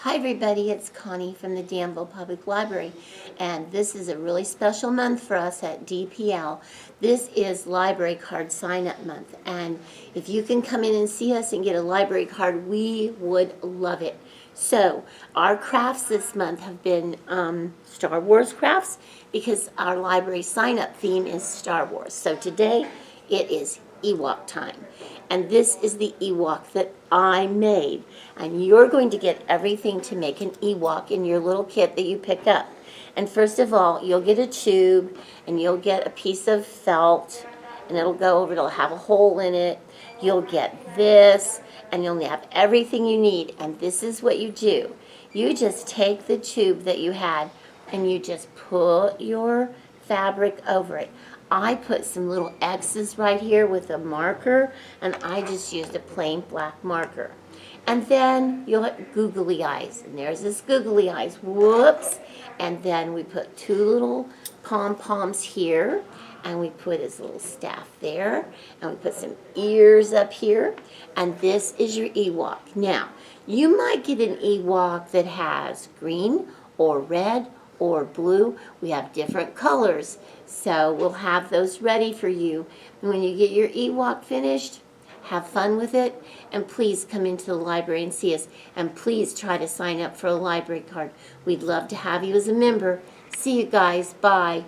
Hi everybody, it's Connie from the Danville Public Library, and this is a really special month for us at DPL. This is Library Card Sign-Up Month, and if you can come in and see us and get a library card, we would love it. So, our crafts this month have been Star Wars crafts, because our library sign-up theme is Star Wars. So today, it is Ewok time. And this is the Ewok that I made. And you're going to get everything to make an Ewok in your little kit that you pick up. And first of all, you'll get a tube, and you'll get a piece of felt, and it'll have a hole in it. You'll get this, and you'll have everything you need. And this is what you do. You just take the tube that you had, and you just put your fabric over it. I put some little X's right here with a marker, and I just used a plain black marker. And then you'll have googly eyes, and there's this googly eyes, whoops. And then we put two little pom-poms here, and we put his little staff there, and we put some ears up here, and this is your Ewok. Now, you might get an Ewok that has green or red or blue. We have different colors, so we'll have those ready for you. And when you get your Ewok finished, have fun with it, and please come into the library and see us, and please try to sign up for a library card. We'd love to have you as a member. See you guys. Bye.